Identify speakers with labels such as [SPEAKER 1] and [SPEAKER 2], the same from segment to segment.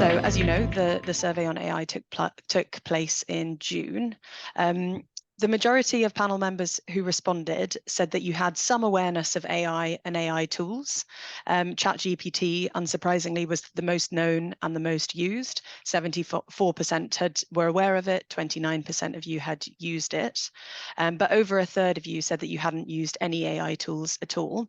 [SPEAKER 1] So, as you know, the survey on AI took place in June. The majority of panel members who responded said that you had some awareness of AI and AI tools. ChatGPT, unsurprisingly, was the most known and the most used. 74% were aware of it, 29% of you had used it. But over a third of you said that you hadn't used any AI tools at all.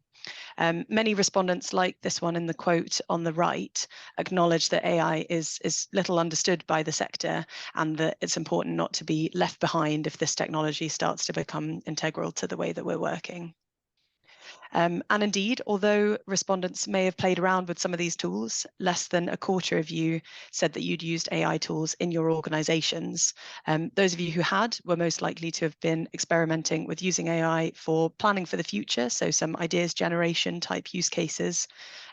[SPEAKER 1] Many respondents, like this one in the quote on the right, acknowledge that AI is little understood by the sector and that it's important not to be left behind if this technology starts to become integral to the way that we're working. And indeed, although respondents may have played around with some of these tools, less than a quarter of you said that you'd used AI tools in your organizations. Those of you who had were most likely to have been experimenting with using AI for planning for the future, so some ideas generation type use cases,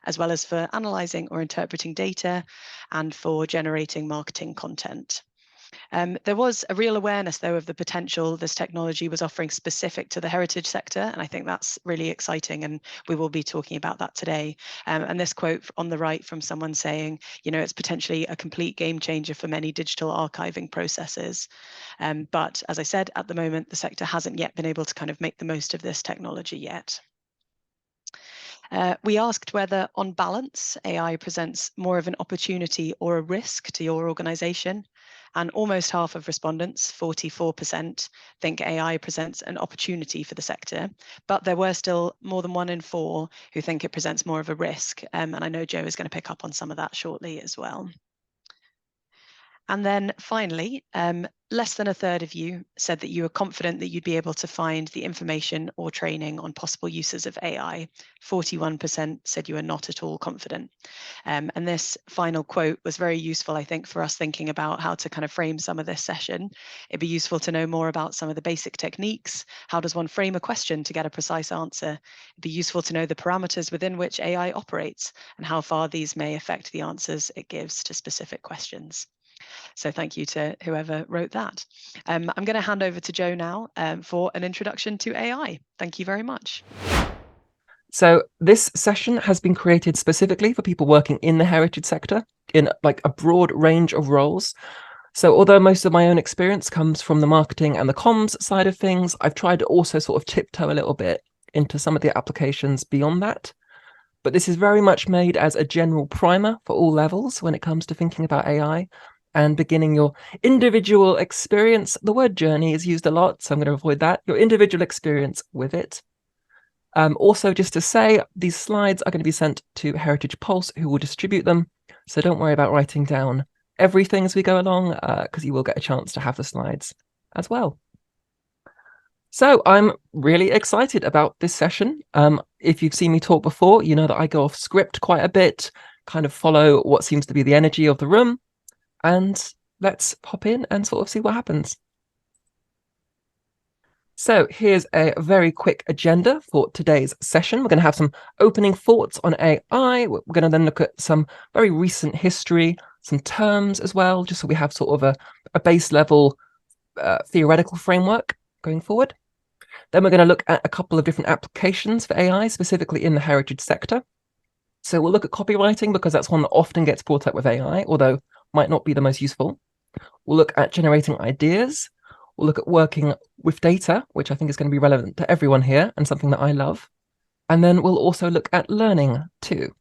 [SPEAKER 1] as well as for analyzing or interpreting data and for generating marketing content. There was a real awareness, though, of the potential this technology was offering specific to the heritage sector, and I think that's really exciting, and we will be talking about that today. And this quote on the right from someone saying, you know, it's potentially a complete game changer for many digital archiving processes. But as I said, at the moment, the sector hasn't yet been able to kind of make the most of this technology yet. We asked whether, on balance, AI presents more of an opportunity or a risk to your organization. And almost half of respondents, 44%, think AI presents an opportunity for the sector. But there were still more than 1 in 4 who think it presents more of a risk. And I know Joe is going to pick up on some of that shortly as well. And then finally, less than a third of you said that you were confident that you'd be able to find the information or training on possible uses of AI. 41% said you were not at all confident. And this final quote was very useful, I think, for us thinking about how to kind of frame some of this session. It'd be useful to know more about some of the basic techniques. How does one frame a question to get a precise answer? It'd be useful to know the parameters within which AI operates and how far these may affect the answers it gives to specific questions. So thank you to whoever wrote that. I'm going to hand over to Joe now for an introduction to AI. Thank you very much.
[SPEAKER 2] So this session has been created specifically for people working in the heritage sector in like a broad range of roles. So although most of my own experience comes from the marketing and the comms side of things, I've tried to also sort of tiptoe a little bit into some of the applications beyond that. But this is very much made as a general primer for all levels when it comes to thinking about AI and beginning your individual experience. The word journey is used a lot, so I'm going to avoid that. Your individual experience with it. Also, just to say, these slides are going to be sent to Heritage Pulse, who will distribute them. So don't worry about writing down everything as we go along, because you will get a chance to have the slides as well. So I'm really excited about this session. If you've seen me talk before, you know that I go off script quite a bit, kind of follow what seems to be the energy of the room. And let's pop in and sort of see what happens. So here's a very quick agenda for today's session. We're going to have some opening thoughts on AI. We're going to then look at some very recent history, some terms as well, just so we have sort of a base level theoretical framework going forward. Then we're going to look at a couple of different applications for AI, specifically in the heritage sector. So we'll look at copywriting because that's one that often gets brought up with AI, although might not be the most useful. We'll look at generating ideas. We'll look at working with data, which I think is going to be relevant to everyone here and something that I love. And then we'll also look at learning too.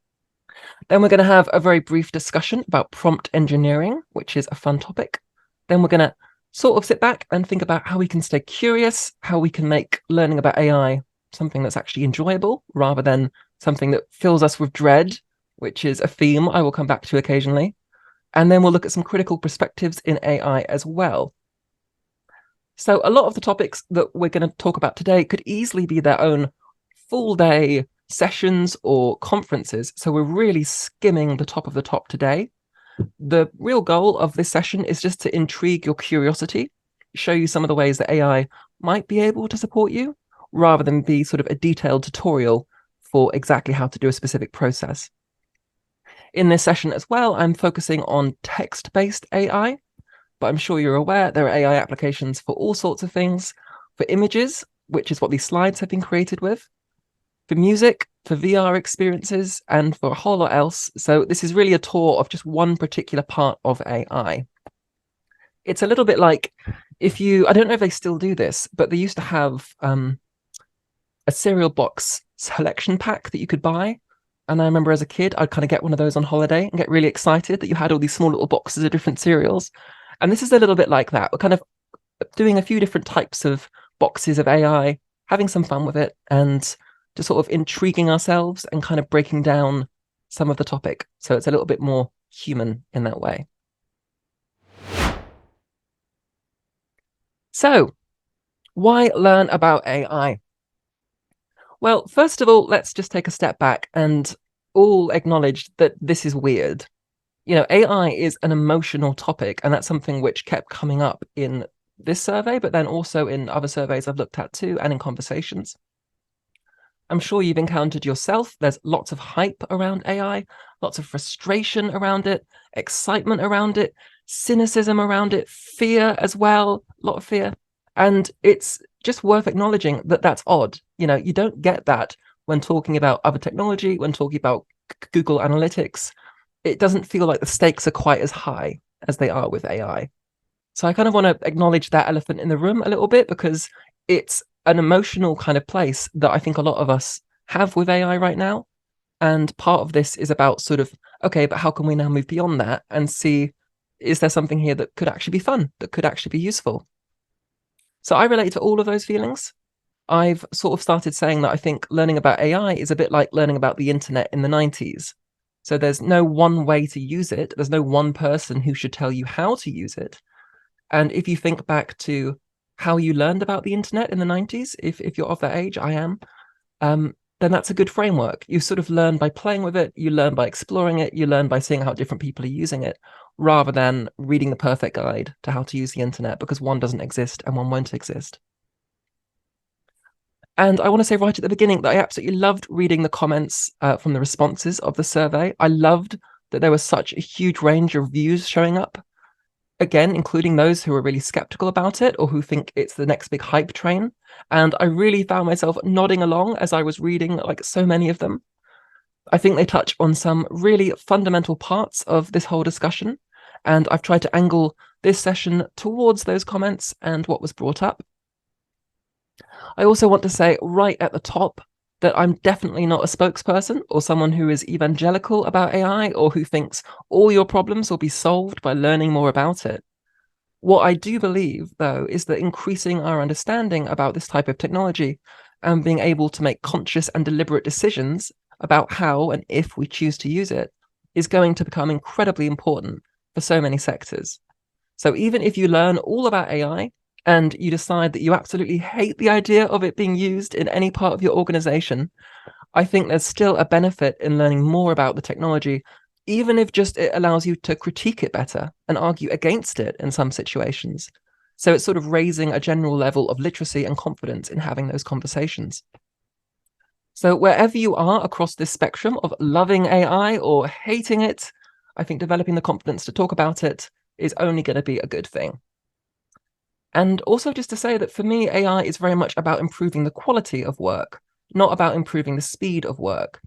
[SPEAKER 2] Then we're going to have a very brief discussion about prompt engineering, which is a fun topic. Then we're going to sort of sit back and think about how we can stay curious, how we can make learning about AI something that's actually enjoyable rather than something that fills us with dread, which is a theme I will come back to occasionally. And then we'll look at some critical perspectives in AI as well. So a lot of the topics that we're going to talk about today could easily be their own full day sessions or conferences. So we're really skimming the top of the top today. The real goal of this session is just to intrigue your curiosity, show you some of the ways that AI might be able to support you, rather than be sort of a detailed tutorial for exactly how to do a specific process. In this session as well, I'm focusing on text-based AI, but I'm sure you're aware there are AI applications for all sorts of things, for images, which is what these slides have been created with, for music, for VR experiences, and for a whole lot else. So this is really a tour of just one particular part of AI. It's a little bit like I don't know if they still do this, but they used to have a cereal box selection pack that you could buy. And I remember as a kid, I'd kind of get one of those on holiday and get really excited that you had all these small little boxes of different cereals. And this is a little bit like that. We're kind of doing a few different types of boxes of AI, having some fun with it, and just sort of intriguing ourselves and kind of breaking down some of the topic. So it's a little bit more human in that way. So, why learn about AI? Well, first of all, let's just take a step back and all acknowledge that this is weird. AI is an emotional topic, and that's something which kept coming up in this survey, but then also in other surveys I've looked at too, and in conversations. I'm sure you've encountered yourself. There's lots of hype around AI, lots of frustration around it, excitement around it, cynicism around it, fear as well, a lot of fear. And it's just worth acknowledging that that's odd. You don't get that when talking about other technology, when talking about Google Analytics. It doesn't feel like the stakes are quite as high as they are with AI. So I kind of want to acknowledge that elephant in the room a little bit, because it's an emotional kind of place that I think a lot of us have with AI right now. And part of this is about sort of, okay, but how can we now move beyond that and see, is there something here that could actually be fun, that could actually be useful? So I relate to all of those feelings. I've sort of started saying that I think learning about AI is a bit like learning about the internet in the 90s. So there's no one way to use it. There's no one person who should tell you how to use it. And if you think back to how you learned about the internet in the 90s, if you're of that age, I am, then that's a good framework. You sort of learn by playing with it, you learn by exploring it, you learn by seeing how different people are using it, rather than reading the perfect guide to how to use the internet, because one doesn't exist and one won't exist. And I want to say right at the beginning that I absolutely loved reading the comments from the responses of the survey. I loved that there was such a huge range of views showing up, again, including those who are really skeptical about it or who think it's the next big hype train. And I really found myself nodding along as I was reading, like so many of them. I think they touch on some really fundamental parts of this whole discussion. And I've tried to angle this session towards those comments and what was brought up. I also want to say right at the top that I'm definitely not a spokesperson or someone who is evangelical about AI or who thinks all your problems will be solved by learning more about it. What I do believe, though, is that increasing our understanding about this type of technology and being able to make conscious and deliberate decisions about how and if we choose to use it is going to become incredibly important for so many sectors. So even if you learn all about AI and you decide that you absolutely hate the idea of it being used in any part of your organization, I think there's still a benefit in learning more about the technology, even if just it allows you to critique it better and argue against it in some situations. So it's sort of raising a general level of literacy and confidence in having those conversations. So wherever you are across this spectrum of loving AI or hating it, I think developing the confidence to talk about it is only going to be a good thing. And also just to say that for me, AI is very much about improving the quality of work, not about improving the speed of work.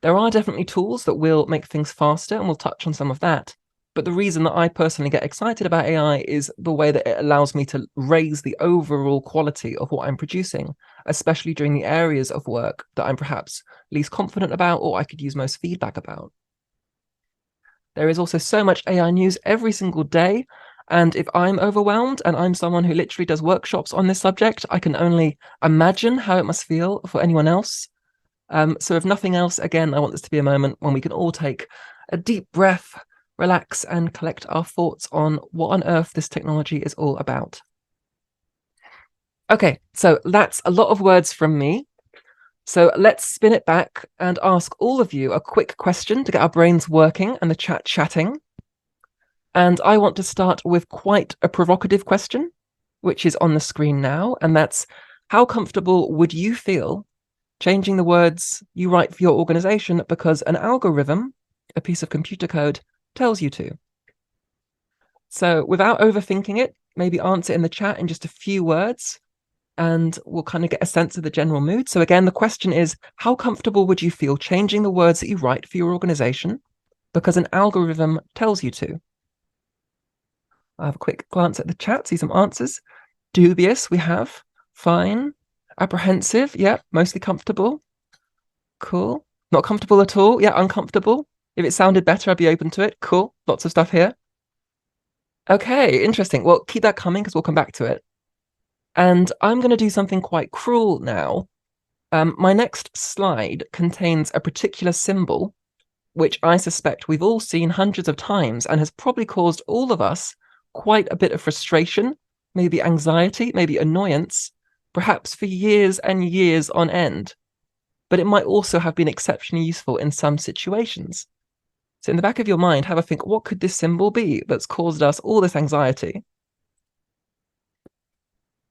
[SPEAKER 2] There are definitely tools that will make things faster, and we'll touch on some of that. But the reason that I personally get excited about AI is the way that it allows me to raise the overall quality of what I'm producing, especially during the areas of work that I'm perhaps least confident about or I could use most feedback about. There is also so much AI news every single day. And if I'm overwhelmed and I'm someone who literally does workshops on this subject, I can only imagine how it must feel for anyone else. So if nothing else, again, I want this to be a moment when we can all take a deep breath, relax, and collect our thoughts on what on earth this technology is all about. Okay, so that's a lot of words from me. So let's spin it back and ask all of you a quick question to get our brains working and the chat chatting. And I want to start with quite a provocative question, which is on the screen now. And that's, how comfortable would you feel changing the words you write for your organization because an algorithm, a piece of computer code, tells you to? So without overthinking it, maybe answer in the chat in just a few words. and we'll kind of get a sense of the general mood. So again, the question is, how comfortable would you feel changing the words that you write for your organization because an algorithm tells you to? I'll have a quick glance at the chat, see some answers. Dubious, we have. Fine. Apprehensive, yeah, mostly comfortable. Cool. Not comfortable at all, yeah, uncomfortable. If it sounded better, I'd be open to it. Cool, lots of stuff here. Okay, interesting. Well, keep that coming because we'll come back to it. And I'm going to do something quite cruel now. My next slide contains a particular symbol, which I suspect we've all seen hundreds of times and has probably caused all of us quite a bit of frustration, maybe anxiety, maybe annoyance, perhaps for years and years on end. But it might also have been exceptionally useful in some situations. So in the back of your mind, have a think, what could this symbol be that's caused us all this anxiety?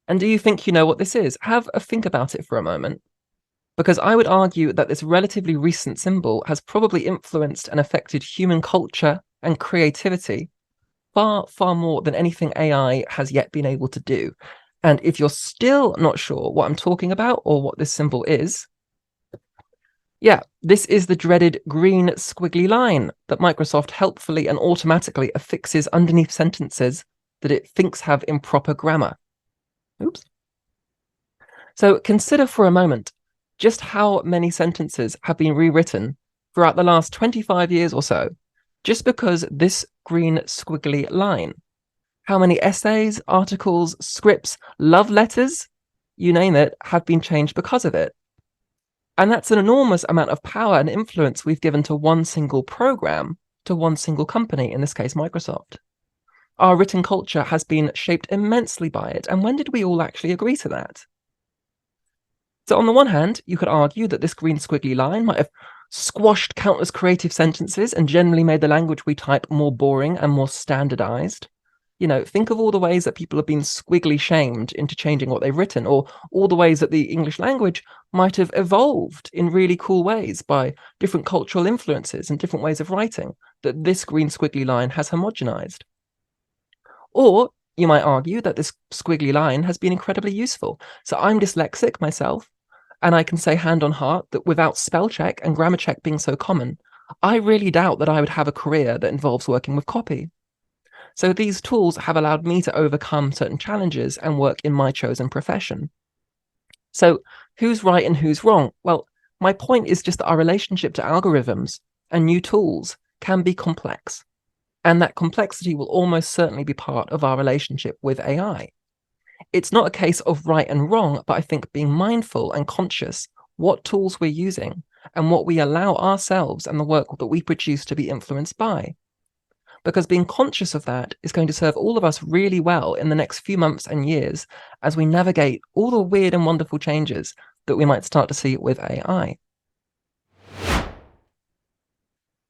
[SPEAKER 2] And do you think you know what this is? Have a think about it for a moment. Because I would argue that this relatively recent symbol has probably influenced and affected human culture and creativity far, far more than anything AI has yet been able to do. And if you're still not sure what I'm talking about or what this symbol is, yeah, this is the dreaded green squiggly line that Microsoft helpfully and automatically affixes underneath sentences that it thinks have improper grammar. Oops. So consider for a moment just how many sentences have been rewritten throughout the last 25 years or so, just because this green squiggly line. How many essays, articles, scripts, love letters, you name it, have been changed because of it. And that's an enormous amount of power and influence we've given to one single program, to one single company, in this case, Microsoft. Our written culture has been shaped immensely by it. And when did we all actually agree to that? So on the one hand, you could argue that this green squiggly line might have squashed countless creative sentences and generally made the language we type more boring and more standardized. You know, think of all the ways that people have been squiggly shamed into changing what they've written, or all the ways that the English language might have evolved in really cool ways by different cultural influences and different ways of writing that this green squiggly line has homogenized. Or you might argue that this squiggly line has been incredibly useful. So I'm dyslexic myself, and I can say hand on heart that without spell check and grammar check being so common, I really doubt that I would have a career that involves working with copy. So these tools have allowed me to overcome certain challenges and work in my chosen profession. So who's right and who's wrong? Well, my point is just that our relationship to algorithms and new tools can be complex. And that complexity will almost certainly be part of our relationship with AI. It's not a case of right and wrong, but I think being mindful and conscious what tools we're using and what we allow ourselves and the work that we produce to be influenced by. Because being conscious of that is going to serve all of us really well in the next few months and years as we navigate all the weird and wonderful changes that we might start to see with AI.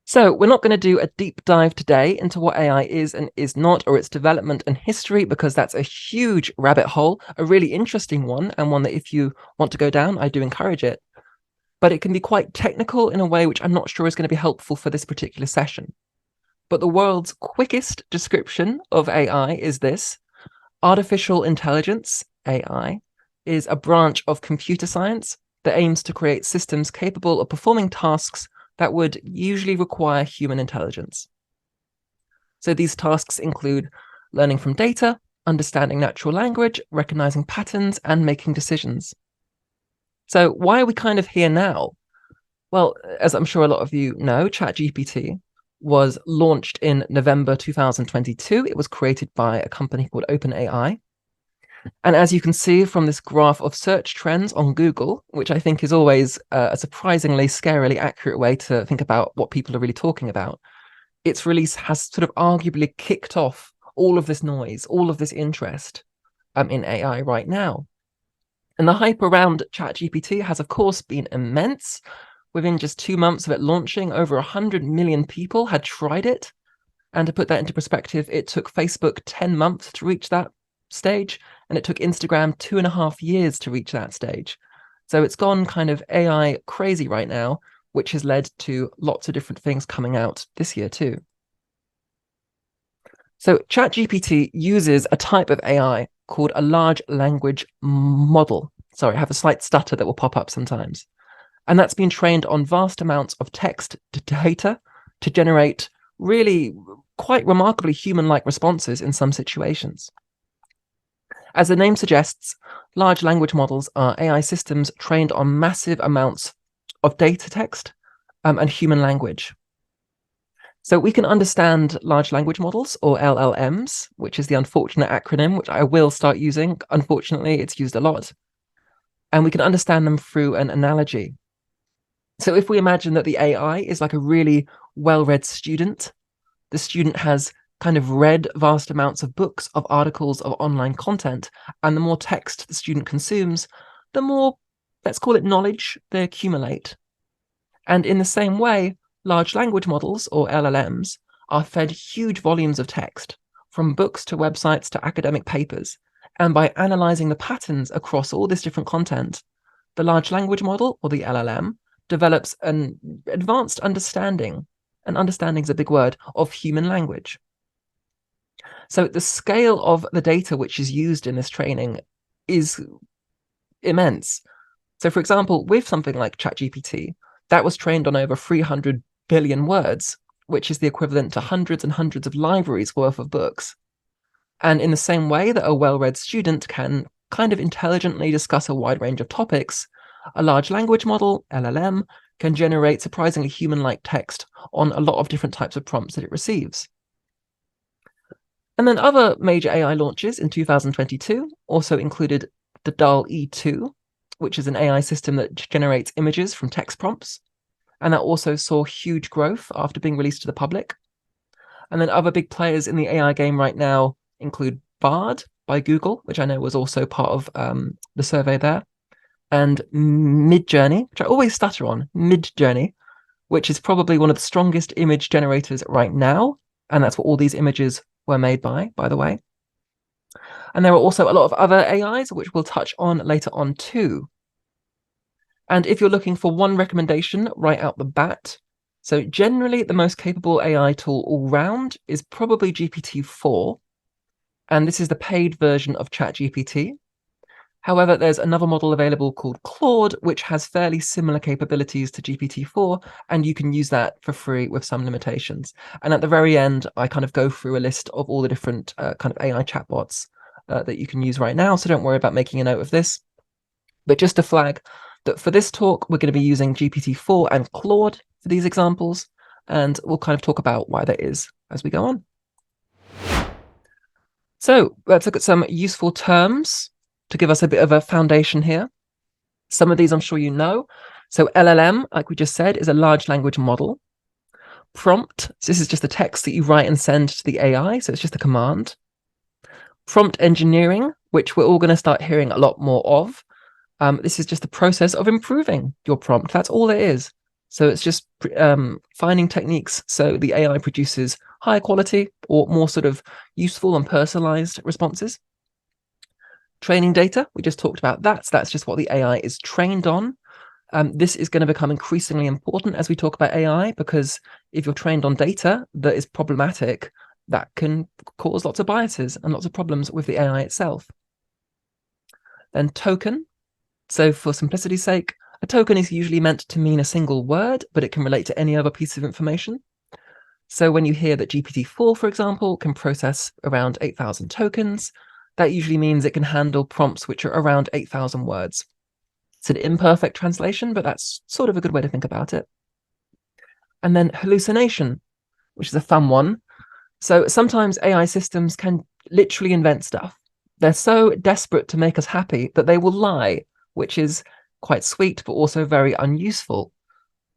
[SPEAKER 2] So we're not going to do a deep dive today into what AI is and is not, or its development and history, because that's a huge rabbit hole, a really interesting one, and one that if you want to go down, I do encourage it. But it can be quite technical in a way which I'm not sure is going to be helpful for this particular session. But the world's quickest description of AI is this: artificial intelligence, AI, is a branch of computer science that aims to create systems capable of performing tasks that would usually require human intelligence. So these tasks include learning from data, understanding natural language, recognizing patterns, and making decisions. So why are we kind of here now? Well, as I'm sure a lot of you know, ChatGPT was launched in November 2022. It was created by a company called OpenAI. And as you can see from this graph of search trends on Google, which I think is always a surprisingly scarily accurate way to think about what people are really talking about, its release has sort of arguably kicked off all of this noise, all of this interest in AI right now. And the hype around ChatGPT has, of course, been immense. Within just 2 months of it launching, over 100 million people had tried it. And to put that into perspective, it took Facebook 10 months to reach that stage, and it took Instagram 2.5 years to reach that stage. So it's gone kind of AI crazy right now, which has led to lots of different things coming out this year too. So ChatGPT uses a type of AI called a large language model. Sorry, I have a slight stutter that will pop up sometimes. And that's been trained on vast amounts of text data to generate really quite remarkably human-like responses in some situations. As the name suggests, large language models are AI systems trained on massive amounts of data text and human language. So we can understand large language models, or LLMs, which is the unfortunate acronym, which I will start using. Unfortunately, it's used a lot. And we can understand them through an analogy. So if we imagine that the AI is like a really well-read student, the student has kind of read vast amounts of books, of articles, of online content, and the more text the student consumes, the more, let's call it knowledge, they accumulate. And in the same way, large language models, or LLMs, are fed huge volumes of text, from books to websites to academic papers. And by analyzing the patterns across all this different content, the large language model, or the LLM, develops an advanced understanding, and understanding is a big word, of human language. So the scale of the data which is used in this training is immense. So for example, with something like ChatGPT, that was trained on over 300 billion words, which is the equivalent to hundreds and hundreds of libraries worth of books. And in the same way that a well-read student can kind of intelligently discuss a wide range of topics, a large language model, LLM, can generate surprisingly human-like text on a lot of different types of prompts that it receives. And then other major AI launches in 2022 also included the DAL-E2, which is an AI system that generates images from text prompts. And that also saw huge growth after being released to the public. And then other big players in the AI game right now include Bard by Google, which I know was also part of the survey there, and Midjourney, which I always stutter on, Midjourney, which is probably one of the strongest image generators right now. And that's what all these images were made by the way. And there are also a lot of other AIs, which we'll touch on later on too. And if you're looking for one recommendation right out the bat, so generally the most capable AI tool all round is probably GPT-4. And this is the paid version of ChatGPT. However, there's another model available called Claude, which has fairly similar capabilities to GPT-4, and you can use that for free with some limitations. And at the very end, I kind of go through a list of all the different kind of AI chatbots that you can use right now, so don't worry about making a note of this. But just to flag that for this talk, we're going to be using GPT-4 and Claude for these examples, and we'll kind of talk about why that is as we go on. So let's look at some useful terms to give us a bit of a foundation here. Some of these I'm sure you know. So LLM, like we just said, is a large language model. Prompt, so this is just the text that you write and send to the AI, so it's just a command. Prompt engineering, which we're all going to start hearing a lot more of. This is just the process of improving your prompt. That's all it is. So it's just finding techniques so the AI produces higher quality or more sort of useful and personalized responses. Training data, we just talked about that. So that's just what the AI is trained on. This is going to become increasingly important as we talk about AI, because if you're trained on data that is problematic, that can cause lots of biases and lots of problems with the AI itself. Then token. So for simplicity's sake, a token is usually meant to mean a single word, but it can relate to any other piece of information. So when you hear that GPT-4, for example, can process around 8,000 tokens, that usually means it can handle prompts which are around 8,000 words. It's an imperfect translation, but that's sort of a good way to think about it. And then hallucination, which is a fun one. So sometimes AI systems can literally invent stuff. They're so desperate to make us happy that they will lie, which is quite sweet, but also very unuseful.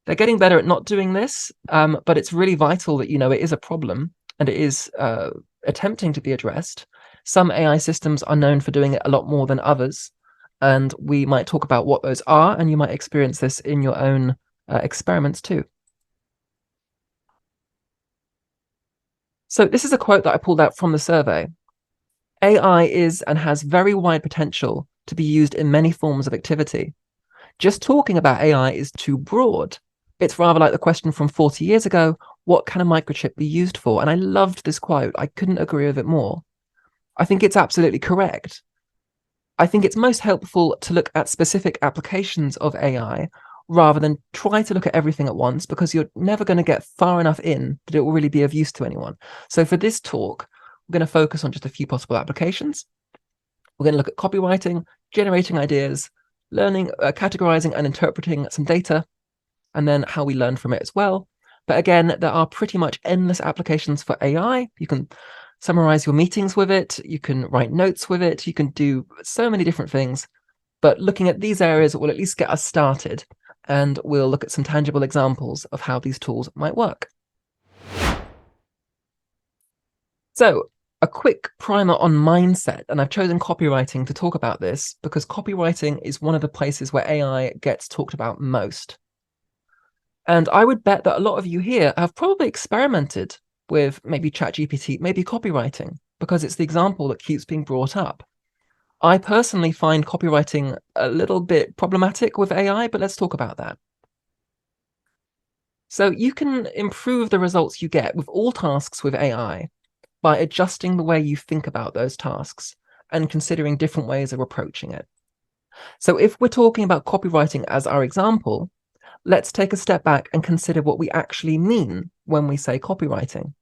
[SPEAKER 2] They're getting better at not doing this, but it's really vital that, it is a problem and it is attempting to be addressed. Some AI systems are known for doing it a lot more than others, and we might talk about what those are, and you might experience this in your own experiments too. So this is a quote that I pulled out from the survey. AI is and has very wide potential to be used in many forms of activity. Just talking about AI is too broad. It's rather like the question from 40 years ago, what can a microchip be used for? And I loved this quote. I couldn't agree with it more. I think it's absolutely correct. I think it's most helpful to look at specific applications of AI rather than try to look at everything at once, because you're never going to get far enough in that it will really be of use to anyone. So for this talk, we're going to focus on just a few possible applications. We're going to look at copywriting, generating ideas, learning, categorizing and interpreting some data, and then how we learn from it as well. But again, there are pretty much endless applications for AI. You can summarize your meetings with it. You can write notes with it. You can do so many different things. But looking at these areas will at least get us started. And we'll look at some tangible examples of how these tools might work. So a quick primer on mindset, and I've chosen copywriting to talk about this because copywriting is one of the places where AI gets talked about most. And I would bet that a lot of you here have probably experimented with maybe ChatGPT, maybe copywriting, because it's the example that keeps being brought up. I personally find copywriting a little bit problematic with AI, but let's talk about that. So you can improve the results you get with all tasks with AI by adjusting the way you think about those tasks and considering different ways of approaching it. So if we're talking about copywriting as our example, let's take a step back and consider what we actually mean when we say copywriting.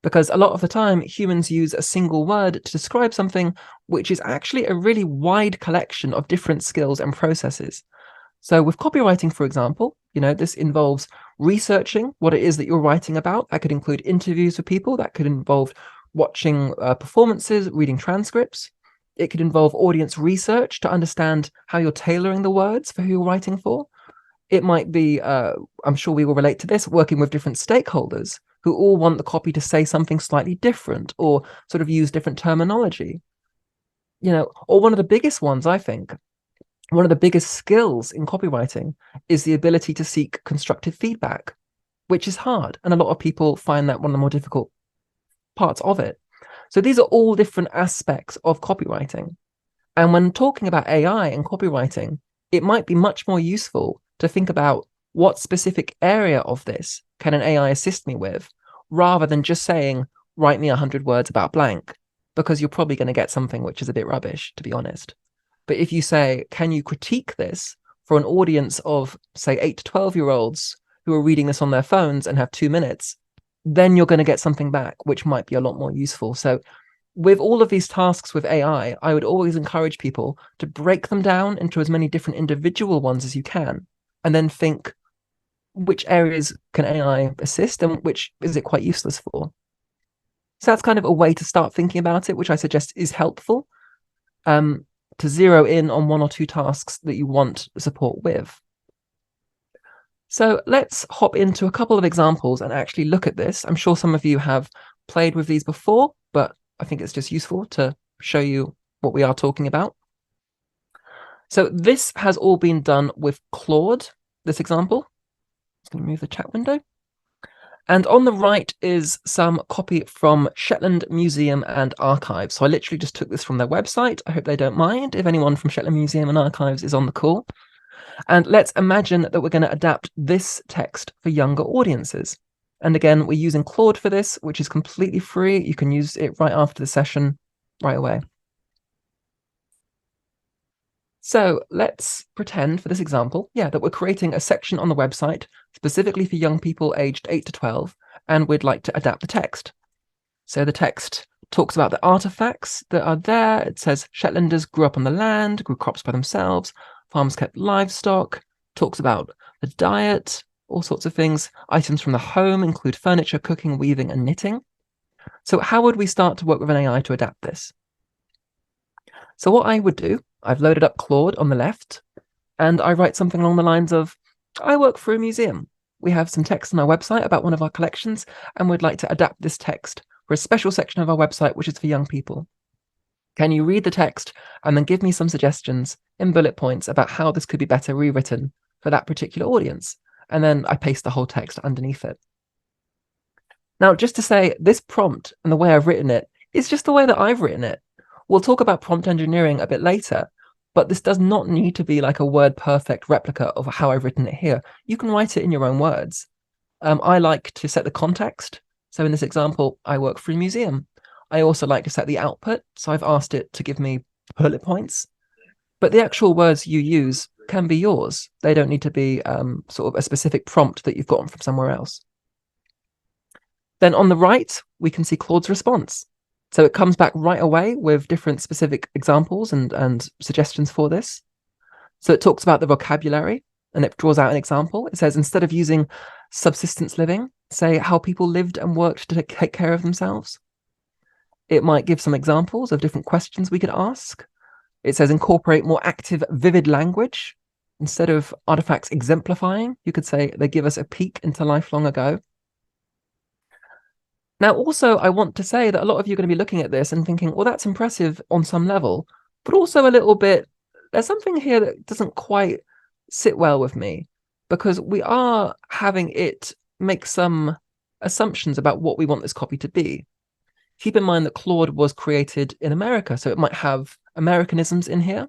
[SPEAKER 2] Because a lot of the time, humans use a single word to describe something, which is actually a really wide collection of different skills and processes. So with copywriting, for example, this involves researching what it is that you're writing about. That could include interviews with people. That could involve watching performances, reading transcripts. It could involve audience research to understand how you're tailoring the words for who you're writing for. It might be, I'm sure we will relate to this, working with different stakeholders who all want the copy to say something slightly different or sort of use different terminology. Or one of the biggest ones, I think, one of the biggest skills in copywriting is the ability to seek constructive feedback, which is hard. And a lot of people find that one of the more difficult parts of it. So these are all different aspects of copywriting. And when talking about AI and copywriting, it might be much more useful to think about what specific area of this can an AI assist me with, rather than just saying, write me 100 words about blank, because you're probably going to get something which is a bit rubbish, to be honest. But if you say, can you critique this for an audience of, say, 8 to 12-year-olds who are reading this on their phones and have 2 minutes, then you're going to get something back, which might be a lot more useful. So with all of these tasks with AI, I would always encourage people to break them down into as many different individual ones as you can, and then think, which areas can AI assist and which is it quite useless for? So that's kind of a way to start thinking about it, which I suggest is helpful, to zero in on 1 or 2 tasks that you want support with. So let's hop into a couple of examples and actually look at this. I'm sure some of you have played with these before, but I think it's just useful to show you what we are talking about. So this has all been done with Claude, this example. I'm going to move the chat window. And on the right is some copy from Shetland Museum and Archives. So I literally just took this from their website. I hope they don't mind if anyone from Shetland Museum and Archives is on the call. And let's imagine that we're going to adapt this text for younger audiences. And again, we're using Claude for this, which is completely free. You can use it right after the session, right away. So let's pretend for this example, that we're creating a section on the website specifically for young people aged 8 to 12, and we'd like to adapt the text. So the text talks about the artifacts that are there. It says Shetlanders grew up on the land, grew crops by themselves, farms kept livestock, talks about the diet, all sorts of things. Items from the home include furniture, cooking, weaving, and knitting. So how would we start to work with an AI to adapt this? So what I would do, I've loaded up Claude on the left, and I write something along the lines of, I work for a museum. We have some text on our website about one of our collections, and we'd like to adapt this text for a special section of our website, which is for young people. Can you read the text and then give me some suggestions in bullet points about how this could be better rewritten for that particular audience? And then I paste the whole text underneath it. Now, just to say, this prompt and the way I've written it is just the way that I've written it. We'll talk about prompt engineering a bit later, but this does not need to be like a word perfect replica of how I've written it here. You can write it in your own words. I like to set the context. So in this example, I work for a museum. I also like to set the output. So I've asked it to give me bullet points. But the actual words you use can be yours. They don't need to be sort of a specific prompt that you've gotten from somewhere else. Then on the right, we can see Claude's response. So it comes back right away with different specific examples and suggestions for this. So it talks about the vocabulary and it draws out an example. It says, instead of using subsistence living, say how people lived and worked to take care of themselves. It might give some examples of different questions we could ask. It says incorporate more active, vivid language. Instead of artifacts exemplifying, you could say they give us a peek into life long ago. Now, also, I want to say that a lot of you are going to be looking at this and thinking, well, that's impressive on some level, but also a little bit, there's something here that doesn't quite sit well with me, because we are having it make some assumptions about what we want this copy to be. Keep in mind that Claude was created in America, so it might have Americanisms in here,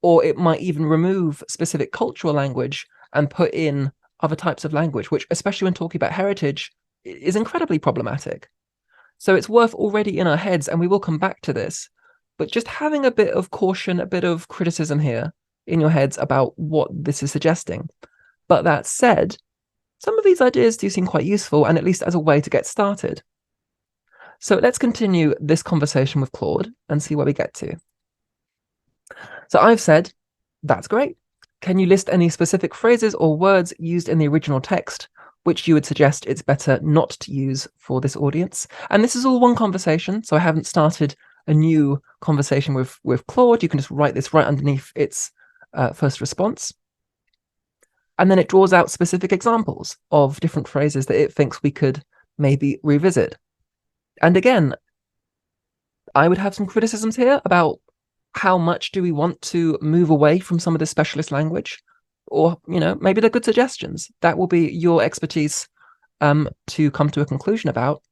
[SPEAKER 2] or it might even remove specific cultural language and put in other types of language, which, especially when talking about heritage, is incredibly problematic. So it's worth already in our heads, and we will come back to this, but just having a bit of caution, a bit of criticism here in your heads about what this is suggesting. But that said, some of these ideas do seem quite useful, and at least as a way to get started. So let's continue this conversation with Claude and see where we get to. So I've said, that's great. Can you list any specific phrases or words used in the original text which you would suggest it's better not to use for this audience? And this is all one conversation, so I haven't started a new conversation with Claude. You can just write this right underneath its first response. And then it draws out specific examples of different phrases that it thinks we could maybe revisit. And again, I would have some criticisms here about how much do we want to move away from some of this specialist language, or, you know, maybe they're good suggestions. That will be your expertise to come to a conclusion about.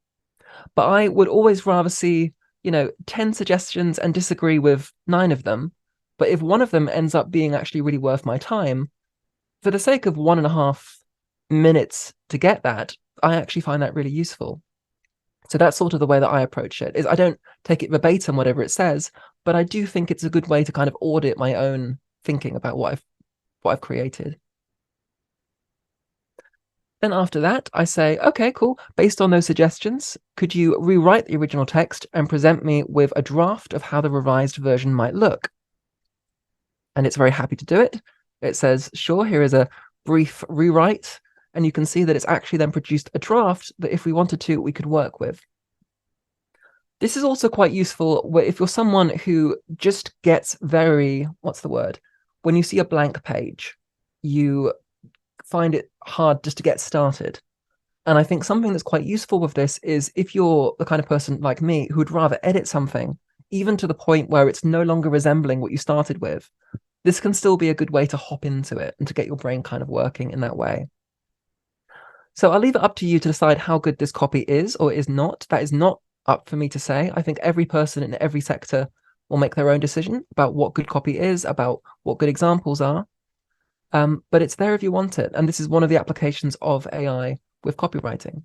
[SPEAKER 2] But I would always rather see, 10 suggestions and disagree with 9 of them. But if one of them ends up being actually really worth my time, for the sake of 1.5 minutes to get that, I actually find that really useful. So that's sort of the way that I approach it. Is I don't take it verbatim, whatever it says, but I do think it's a good way to kind of audit my own thinking about what I've created. Then after that, I say, okay, cool. Based on those suggestions, could you rewrite the original text and present me with a draft of how the revised version might look? And it's very happy to do it. It says, sure, here is a brief rewrite. And you can see that it's actually then produced a draft that if we wanted to, we could work with. This is also quite useful where if you're someone who just gets very, what's the word? When you see a blank page, you find it hard just to get started. And I think something that's quite useful with this is if you're the kind of person like me who would rather edit something, even to the point where it's no longer resembling what you started with, this can still be a good way to hop into it and to get your brain kind of working in that way. So I'll leave it up to you to decide how good this copy is or is not. That is not up for me to say. I think every person in every sector will make their own decision about what good copy is, about what good examples are. But it's there if you want it. And this is one of the applications of AI with copywriting.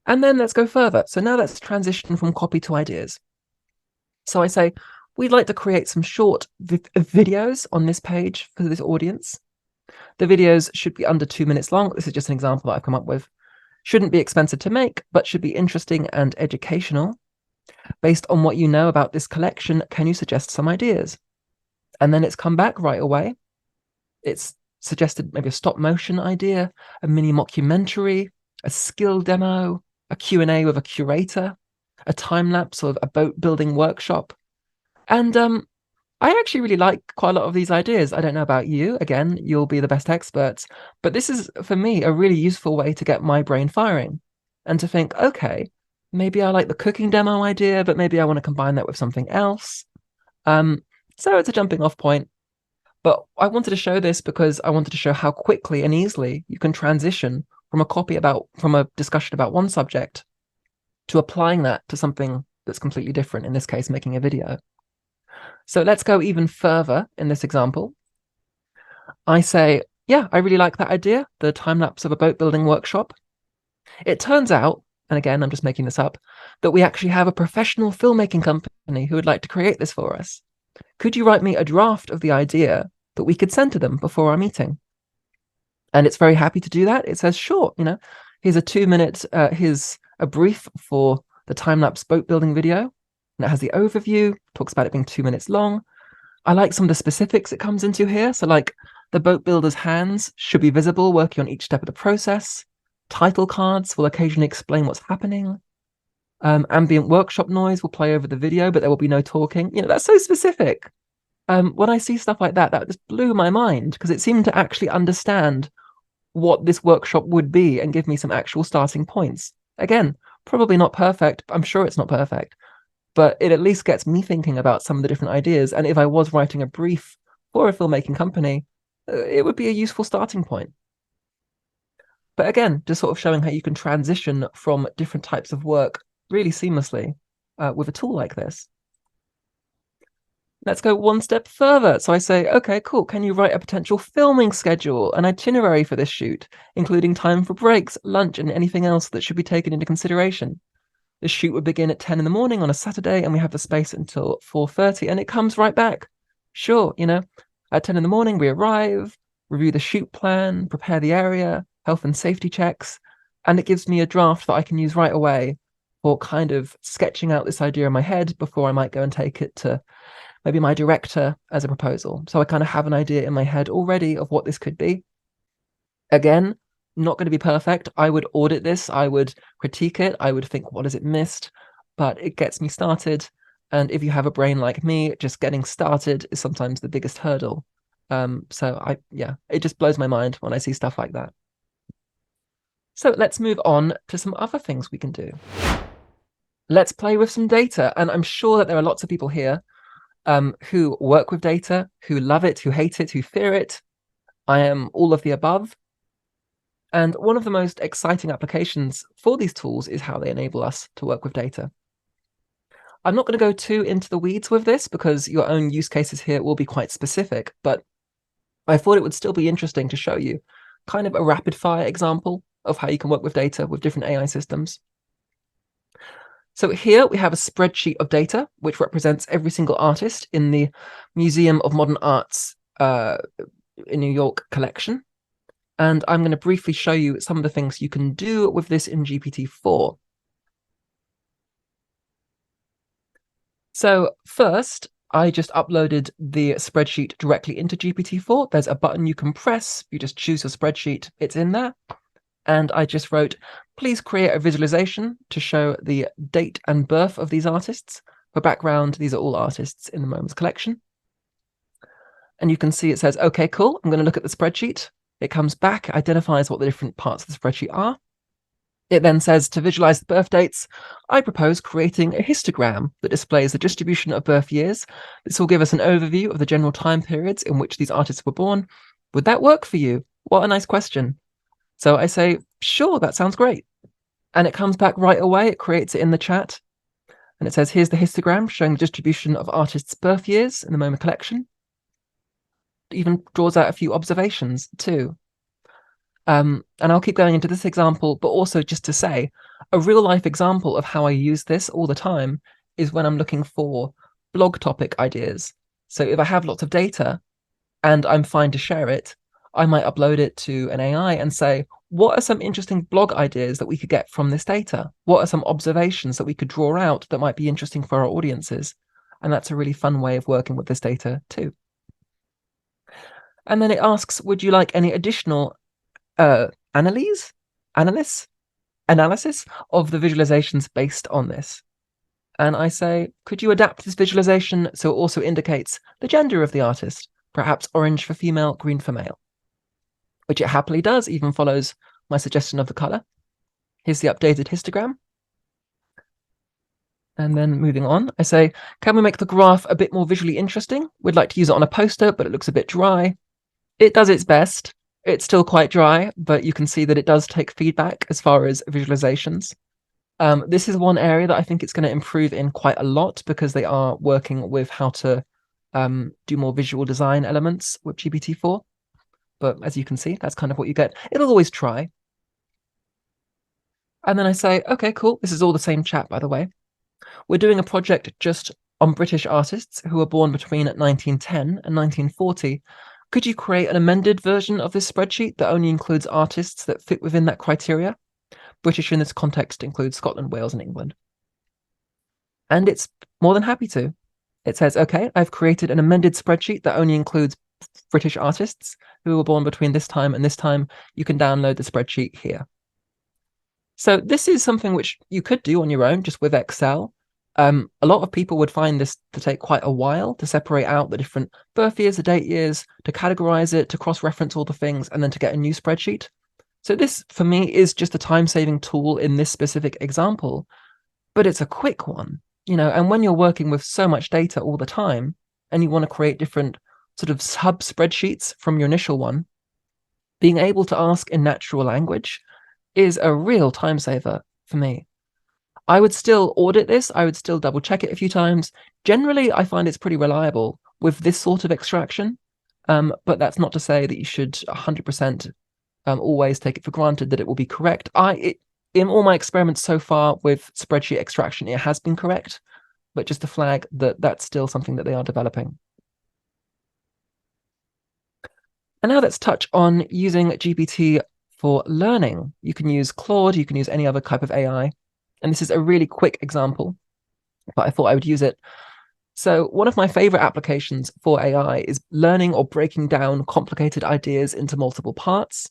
[SPEAKER 2] And then let's go further. So now let's transition from copy to ideas. So I say, we'd like to create some short videos on this page for this audience. The videos should be under 2 minutes long. This is just an example that I've come up with. Shouldn't be expensive to make, but should be interesting and educational. Based on what you know about this collection, can you suggest some ideas? And then it's come back right away. It's suggested maybe a stop motion idea, a mini mockumentary, a skill demo, a Q&A with a curator, a time lapse of a boat building workshop. And I actually really like quite a lot of these ideas. I don't know about you. Again, you'll be the best experts. But this is, for me, a really useful way to get my brain firing and to think, okay, maybe I like the cooking demo idea, but maybe I want to combine that with something else. So it's a jumping off point. But I wanted to show this because I wanted to show how quickly and easily you can transition from a discussion about one subject to applying that to something that's completely different, in this case, making a video. So let's go even further in this example. I say, yeah, I really like that idea, the time lapse of a boat building workshop. It turns out, and again, I'm just making this up, that we actually have a professional filmmaking company who would like to create this for us. Could you write me a draft of the idea that we could send to them before our meeting? And it's very happy to do that. It says, sure, here's a 2-minute, here's a brief for the time-lapse boat building video. And it has the overview, talks about it being 2 minutes long. I like some of the specifics it comes into here. So like the boat builder's hands should be visible working on each step of the process. Title cards will occasionally explain what's happening. Ambient workshop noise will play over the video, but there will be no talking. That's so specific. When I see stuff like that, that just blew my mind because it seemed to actually understand what this workshop would be and give me some actual starting points. Again, probably not perfect. I'm sure it's not perfect, but it at least gets me thinking about some of the different ideas. And if I was writing a brief for a filmmaking company, it would be a useful starting point. But again, just sort of showing how you can transition from different types of work really seamlessly with a tool like this. Let's go one step further. So I say, okay, cool. Can you write a potential filming schedule, an itinerary for this shoot, including time for breaks, lunch, and anything else that should be taken into consideration? The shoot would begin at 10 in the morning on a Saturday, and we have the space until 4:30, and it comes right back. Sure, at 10 in the morning, we arrive, review the shoot plan, prepare the area, health and safety checks, and it gives me a draft that I can use right away for kind of sketching out this idea in my head before I might go and take it to maybe my director as a proposal. So I kind of have an idea in my head already of what this could be. Again, not going to be perfect. I would audit this. I would critique it. I would think, what has it missed? But it gets me started. And if you have a brain like me, just getting started is sometimes the biggest hurdle. It just blows my mind when I see stuff like that. So let's move on to some other things we can do. Let's play with some data. And I'm sure that there are lots of people here who work with data, who love it, who hate it, who fear it. I am all of the above. And one of the most exciting applications for these tools is how they enable us to work with data. I'm not going to go too into the weeds with this because your own use cases here will be quite specific, but I thought it would still be interesting to show you kind of a rapid fire example of how you can work with data with different AI systems. So here we have a spreadsheet of data, which represents every single artist in the Museum of Modern Art's in New York collection. And I'm going to briefly show you some of the things you can do with this in GPT-4. So first, I just uploaded the spreadsheet directly into GPT-4. There's a button you can press. You just choose your spreadsheet. It's in there. And I just wrote, please create a visualization to show the date and birth of these artists. For background, these are all artists in the MoMA's collection. And you can see it says, okay, cool. I'm going to look at the spreadsheet. It comes back, identifies what the different parts of the spreadsheet are. It then says, to visualize the birth dates, I propose creating a histogram that displays the distribution of birth years. This will give us an overview of the general time periods in which these artists were born. Would that work for you? What a nice question. So I say, sure, that sounds great. And it comes back right away. It creates it in the chat. And it says, here's the histogram showing the distribution of artists' birth years in the MoMA collection. It even draws out a few observations too. And I'll keep going into this example, but also just to say, a real life example of how I use this all the time is when I'm looking for blog topic ideas. So if I have lots of data and I'm fine to share it, I might upload it to an AI and say, what are some interesting blog ideas that we could get from this data? What are some observations that we could draw out that might be interesting for our audiences? And that's a really fun way of working with this data too. And then it asks, would you like any additional analysis of the visualizations based on this? And I say, could you adapt this visualization so it also indicates the gender of the artist, perhaps orange for female, green for male? Which it happily does, even follows my suggestion of the color. Here's the updated histogram. And then moving on, I say, can we make the graph a bit more visually interesting? We'd like to use it on a poster, but it looks a bit dry. It does its best. It's still quite dry, but you can see that it does take feedback as far as visualizations. This is one area that I think it's going to improve in quite a lot because they are working with how to do more visual design elements with GPT-4. But as you can see, that's kind of what you get. It'll always try. And then I say, okay, cool. This is all the same chat, by the way. We're doing a project just on British artists who were born between 1910 and 1940. Could you create an amended version of this spreadsheet that only includes artists that fit within that criteria? British in this context includes Scotland, Wales, and England. And it's more than happy to. It says, okay, I've created an amended spreadsheet that only includes British artists who were born between this time and this time. You can download the spreadsheet here. So this is something which you could do on your own, just with Excel. A lot of people would find this to take quite a while to separate out the different birth years, the date years, to categorize it, to cross-reference all the things, and then to get a new spreadsheet. So this, for me, is just a time-saving tool in this specific example, but it's a quick one, and when you're working with so much data all the time, and you want to create different sort of sub spreadsheets from your initial one, being able to ask in natural language is a real time saver for me. I would still audit this. I would still double check it a few times. Generally, I find it's pretty reliable with this sort of extraction. But that's not to say that you should 100% always take it for granted that it will be correct. In all my experiments so far with spreadsheet extraction, it has been correct, but just to flag that that's still something that they are developing. And now let's touch on using GPT for learning. You can use Claude, you can use any other type of AI. And this is a really quick example, but I thought I would use it. So one of my favorite applications for AI is learning or breaking down complicated ideas into multiple parts.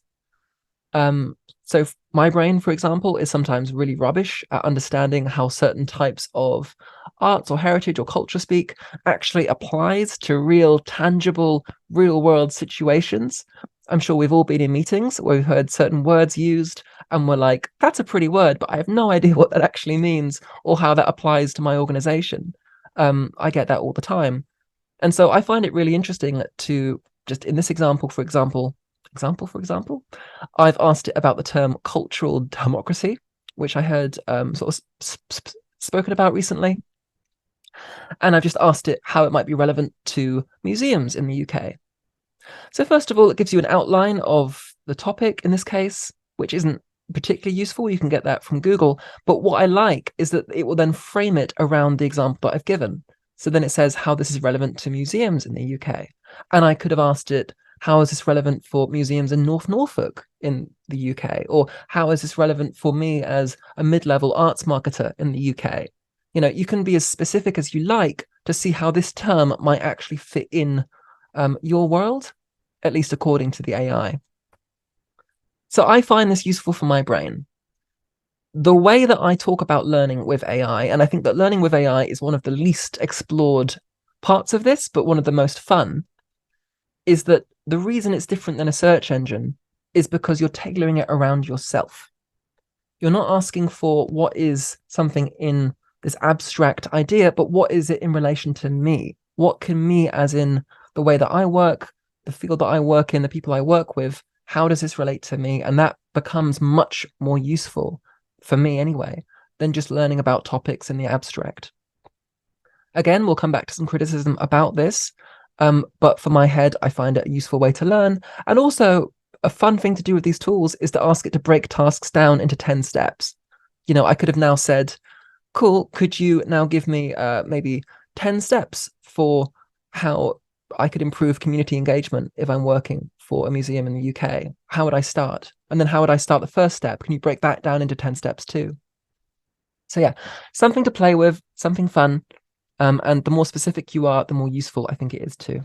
[SPEAKER 2] So my brain, for example, is sometimes really rubbish at understanding how certain types of arts or heritage or culture speak actually applies to real, tangible, real world situations. I'm sure we've all been in meetings where we've heard certain words used and we're like, that's a pretty word, but I have no idea what that actually means or how that applies to my organization. I get that all the time. And so I find it really interesting to just in this example, for example, I've asked it about the term cultural democracy, which I heard sort of spoken about recently. And I've just asked it how it might be relevant to museums in the UK. So first of all, it gives you an outline of the topic in this case, which isn't particularly useful. You can get that from Google. But what I like is that it will then frame it around the example that I've given. So then it says how this is relevant to museums in the UK. And I could have asked it, how is this relevant for museums in North Norfolk in the UK? Or how is this relevant for me as a mid-level arts marketer in the UK? You can be as specific as you like to see how this term might actually fit in your world, at least according to the AI. So I find this useful for my brain. The way that I talk about learning with AI, and I think that learning with AI is one of the least explored parts of this, but one of the most fun, is that the reason it's different than a search engine is because you're tailoring it around yourself. You're not asking for what is something in this abstract idea, but what is it in relation to me? What can me, as in the way that I work, the field that I work in, the people I work with, how does this relate to me? And that becomes much more useful for me anyway, than just learning about topics in the abstract. Again, we'll come back to some criticism about this. But for my head, I find it a useful way to learn. And also a fun thing to do with these tools is to ask it to break tasks down into 10 steps. I could have now said, cool, could you now give me maybe 10 steps for how I could improve community engagement if I'm working for a museum in the UK? How would I start? And then how would I start the first step? Can you break that down into 10 steps too? So yeah, something to play with, something fun. And the more specific you are, the more useful I think it is too.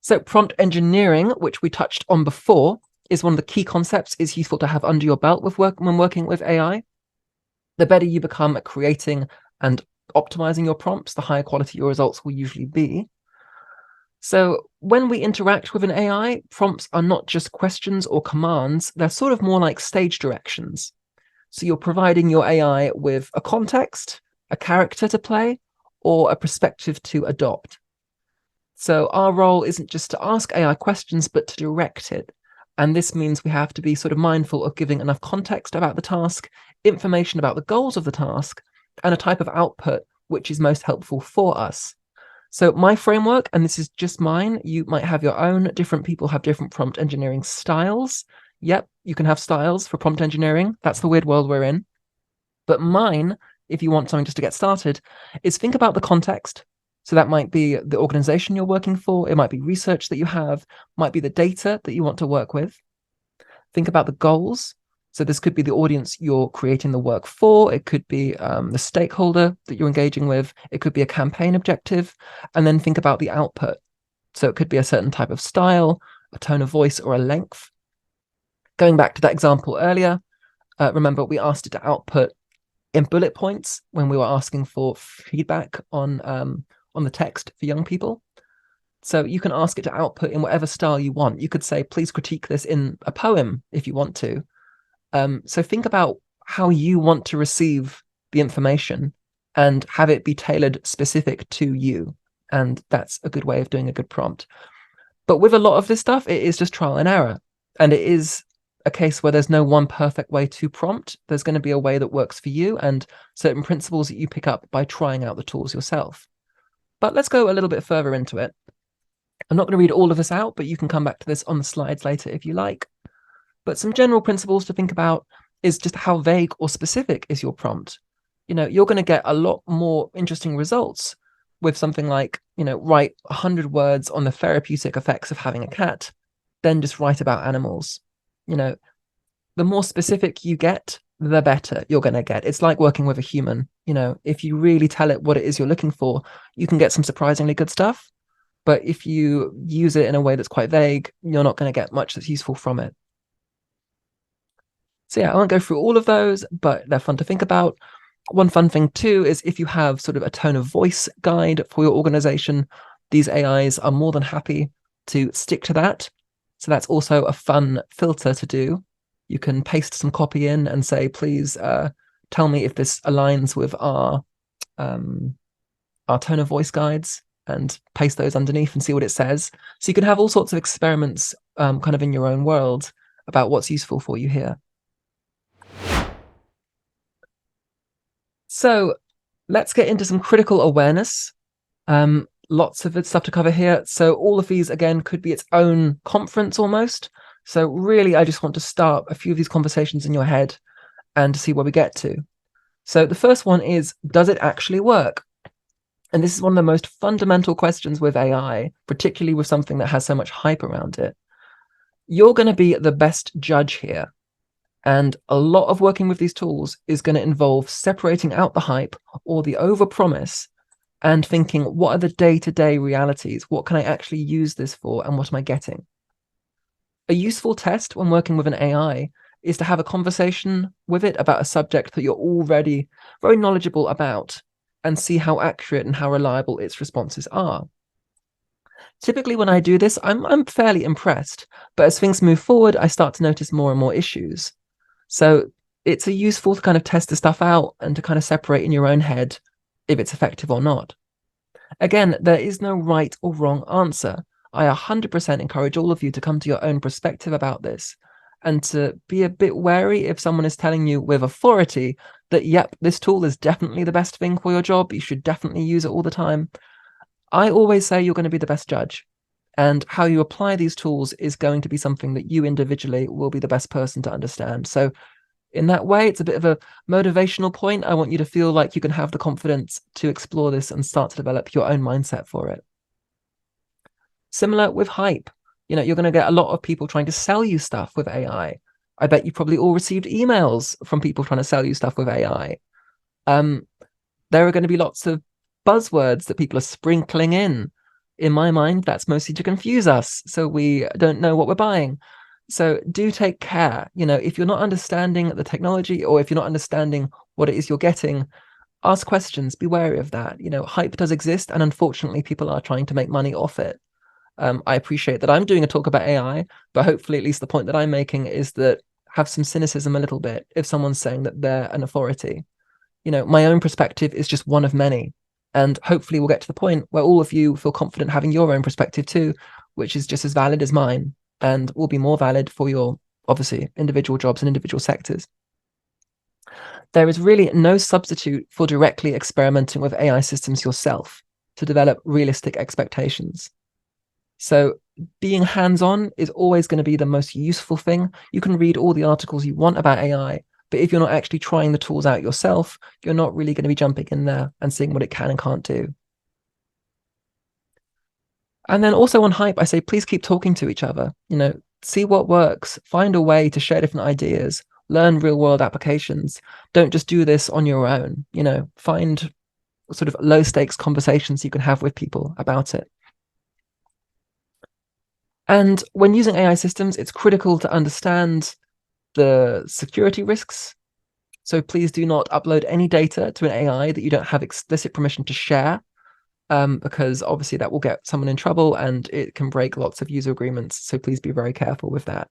[SPEAKER 2] So prompt engineering, which we touched on before, is one of the key concepts is useful to have under your belt when working with AI. The better you become at creating and optimizing your prompts, the higher quality your results will usually be. So when we interact with an AI, prompts are not just questions or commands, they're sort of more like stage directions. So you're providing your AI with a context, a character to play, or a perspective to adopt. So our role isn't just to ask AI questions, but to direct it. And this means we have to be sort of mindful of giving enough context about the task, information about the goals of the task, and a type of output which is most helpful for us. So my framework, and this is just mine, you might have your own, different people have different prompt engineering styles. Yep, you can have styles for prompt engineering. That's the weird world we're in. But mine, if you want something just to get started, is think about the context. So that might be the organization you're working for. It might be research that you have, might be the data that you want to work with. Think about the goals. So this could be the audience you're creating the work for. It could be the stakeholder that you're engaging with. It could be a campaign objective. And then think about the output. So it could be a certain type of style, a tone of voice, or a length. Going back to that example earlier, remember we asked it to output in bullet points when we were asking for feedback on the text for young people. So you can ask it to output in whatever style you want. You could say, please critique this in a poem if you want to. So think about how you want to receive the information and have it be tailored specific to you. And that's a good way of doing a good prompt. But with a lot of this stuff, it is just trial and error. And it is a case where there's no one perfect way to prompt. There's going to be a way that works for you and certain principles that you pick up by trying out the tools yourself. But let's go a little bit further into it. I'm not going to read all of this out, but you can come back to this on the slides later if you like. But some general principles to think about is just how vague or specific is your prompt. You're going to get a lot more interesting results with something like, write 100 words on the therapeutic effects of having a cat, then just write about animals. The more specific you get, the better you're going to get. It's like working with a human. If you really tell it what it is you're looking for, you can get some surprisingly good stuff. But if you use it in a way that's quite vague, you're not going to get much that's useful from it. So yeah, I won't go through all of those, but they're fun to think about. One fun thing too is if you have sort of a tone of voice guide for your organization, these AIs are more than happy to stick to that. So that's also a fun filter to do. You can paste some copy in and say, please tell me if this aligns with our tone of voice guides, and paste those underneath and see what it says. So you can have all sorts of experiments kind of in your own world about what's useful for you here. So let's get into some critical awareness. Lots of stuff to cover here. So all of these, again, could be its own conference almost. So really, I just want to start a few of these conversations in your head and to see where we get to. So the first one is, does it actually work? And this is one of the most fundamental questions with AI, particularly with something that has so much hype around it. You're going to be the best judge here. And a lot of working with these tools is going to involve separating out the hype or the overpromise and thinking, what are the day-to-day realities? What can I actually use this for? And what am I getting? A useful test when working with an AI is to have a conversation with it about a subject that you're already very knowledgeable about and see how accurate and how reliable its responses are. Typically, when I do this, I'm fairly impressed. But as things move forward, I start to notice more and more issues. So it's a useful to kind of test the stuff out and to kind of separate in your own head if it's effective or not. Again, there is no right or wrong answer. I 100% encourage all of you to come to your own perspective about this and to be a bit wary if someone is telling you with authority that, yep, this tool is definitely the best thing for your job. You should definitely use it all the time. I always say you're going to be the best judge. And how you apply these tools is going to be something that you individually will be the best person to understand. So in that way, it's a bit of a motivational point. I want you to feel like you can have the confidence to explore this and start to develop your own mindset for it. Similar with hype. You're going to get a lot of people trying to sell you stuff with AI. I bet you probably all received emails from people trying to sell you stuff with AI. There are going to be lots of buzzwords that people are sprinkling in. In my mind, that's mostly to confuse us, so we don't know what we're buying. So do take care. If you're not understanding the technology or if you're not understanding what it is you're getting, ask questions, be wary of that. Hype does exist, and unfortunately, people are trying to make money off it. I appreciate that I'm doing a talk about AI, but hopefully at least the point that I'm making is that have some cynicism a little bit if someone's saying that they're an authority. My own perspective is just one of many. And hopefully we'll get to the point where all of you feel confident having your own perspective too, which is just as valid as mine and will be more valid for your, obviously, individual jobs and individual sectors. There is really no substitute for directly experimenting with AI systems yourself to develop realistic expectations. So being hands-on is always going to be the most useful thing. You can read all the articles you want about AI, but if you're not actually trying the tools out yourself, you're not really going to be jumping in there and seeing what it can and can't do. And then also on hype, I say, please keep talking to each other, see what works, find a way to share different ideas, learn real world applications. Don't just do this on your own, find sort of low stakes conversations you can have with people about it. And when using AI systems, it's critical to understand the security risks. So please do not upload any data to an AI that you don't have explicit permission to share, because obviously that will get someone in trouble and it can break lots of user agreements. So please be very careful with that.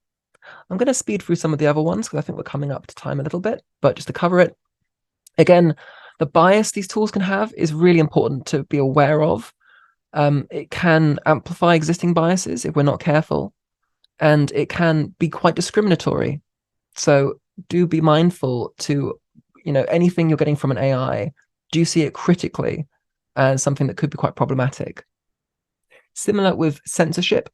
[SPEAKER 2] I'm going to speed through some of the other ones because I think we're coming up to time a little bit, but just to cover it, again, the bias these tools can have is really important to be aware of. It can amplify existing biases if we're not careful, and it can be quite discriminatory. So do be mindful to, anything you're getting from an AI, do see it critically as something that could be quite problematic. Similar with censorship,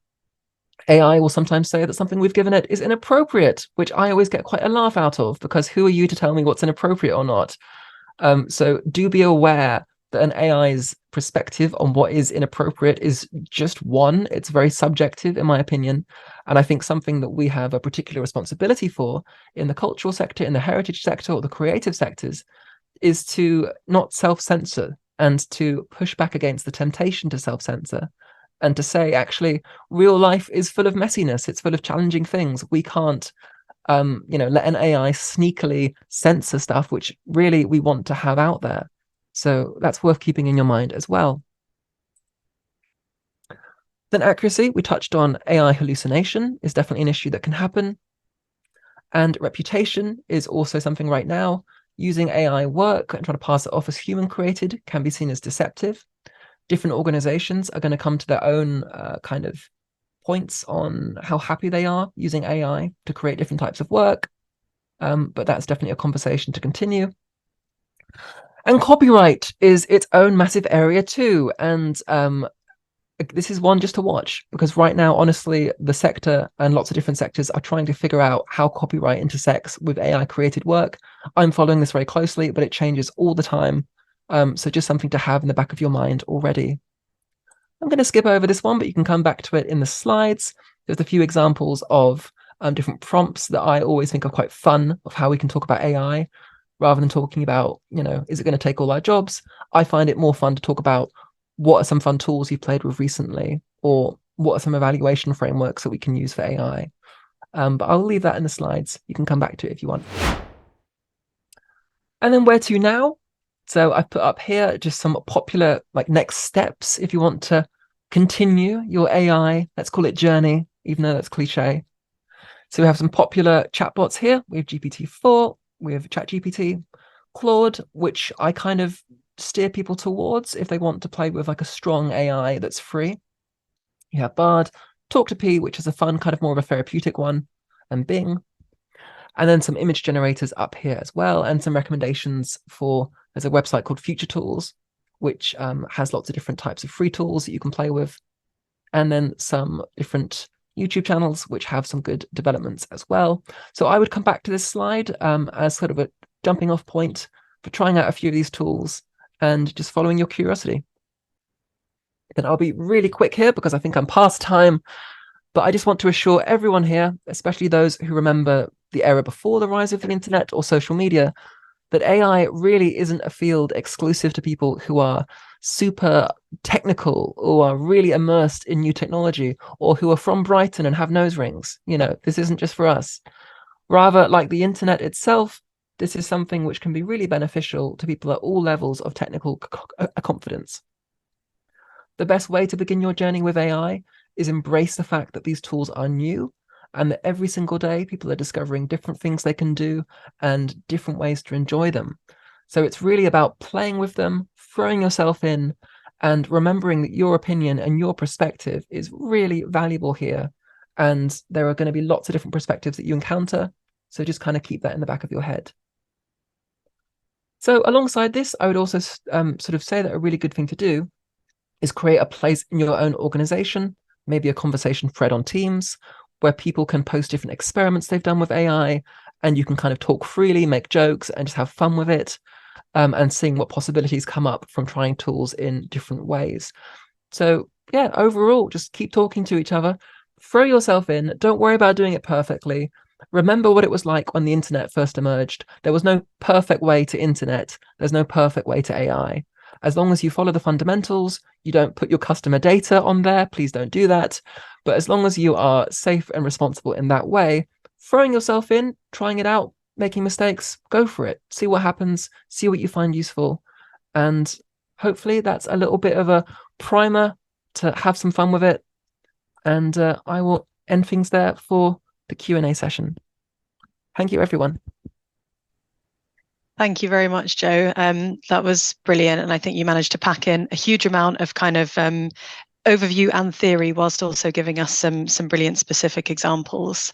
[SPEAKER 2] AI will sometimes say that something we've given it is inappropriate, which I always get quite a laugh out of, because who are you to tell me what's inappropriate or not? So do be aware that an AI's perspective on what is inappropriate is just one. It's very subjective, in my opinion. And I think something that we have a particular responsibility for in the cultural sector, in the heritage sector, or the creative sectors, is to not self-censor and to push back against the temptation to self-censor, and to say, actually, real life is full of messiness. It's full of challenging things. We can't let an AI sneakily censor stuff which really we want to have out there. So that's worth keeping in your mind as well. Then accuracy, we touched on. AI hallucination is definitely an issue that can happen. And reputation is also something right now. Using AI work and trying to pass it off as human created can be seen as deceptive. Different organizations are going to come to their own kind of points on how happy they are using AI to create different types of work. But that's definitely a conversation to continue. And copyright is its own massive area too. And this is one just to watch, because right now, honestly, the sector and lots of different sectors are trying to figure out how copyright intersects with AI created work. I'm following this very closely, but it changes all the time. So just something to have in the back of your mind already. I'm going to skip over this one, but you can come back to it in the slides. There's a few examples of different prompts that I always think are quite fun, of how we can talk about AI rather than talking about, is it going to take all our jobs? I find it more fun to talk about what are some fun tools you've played with recently, or what are some evaluation frameworks that we can use for AI. But I'll leave that in the slides. You can come back to it if you want. And then where to now? So I've put up here just some popular next steps if you want to continue your AI, let's call it journey, even though that's cliche. So we have some popular chatbots here. We have GPT-4, we have ChatGPT, Claude, which I kind of steer people towards if they want to play with a strong AI that's free. You have Bard, Talk to P, which is a fun kind of more of a therapeutic one, and Bing. And then some image generators up here as well, and some recommendations for, there's a website called Future Tools, which has lots of different types of free tools that you can play with. And then some different YouTube channels, which have some good developments as well. So I would come back to this slide as sort of a jumping off point for trying out a few of these tools and just following your curiosity. And I'll be really quick here because I think I'm past time, but I just want to assure everyone here, especially those who remember the era before the rise of the internet or social media, that AI really isn't a field exclusive to people who are super technical or are really immersed in new technology, or who are from Brighton and have nose rings. This isn't just for us. Rather, like the internet itself, this is something which can be really beneficial to people at all levels of technical confidence. The best way to begin your journey with AI is embrace the fact that these tools are new, and that every single day people are discovering different things they can do and different ways to enjoy them. So it's really about playing with them, throwing yourself in, and remembering that your opinion and your perspective is really valuable here. And there are going to be lots of different perspectives that you encounter. So just kind of keep that in the back of your head. So alongside this, I would also sort of say that a really good thing to do is create a place in your own organization maybe a conversation thread on Teams where people can post different experiments they've done with AI, and you can kind of talk freely, make jokes, and just have fun with it, and seeing what possibilities come up from trying tools in different ways. So yeah, overall, just keep talking to each other, throw yourself in, don't worry about doing it perfectly. Remember what it was like when the internet first emerged. There was no perfect way to internet. There's no perfect way to AI. As long as you follow the fundamentals, you don't put your customer data on there, please don't do that. But as long as you are safe and responsible in that way, throwing yourself in, trying it out, making mistakes, go for it. See what happens, see what you find useful. And hopefully that's a little bit of a primer to have some fun with it. And I will end things there for the Q&A session. Thank you, everyone.
[SPEAKER 1] Thank you very much, Joe. That was brilliant. And I think you managed to pack in a huge amount of kind of overview and theory whilst also giving us some brilliant specific examples.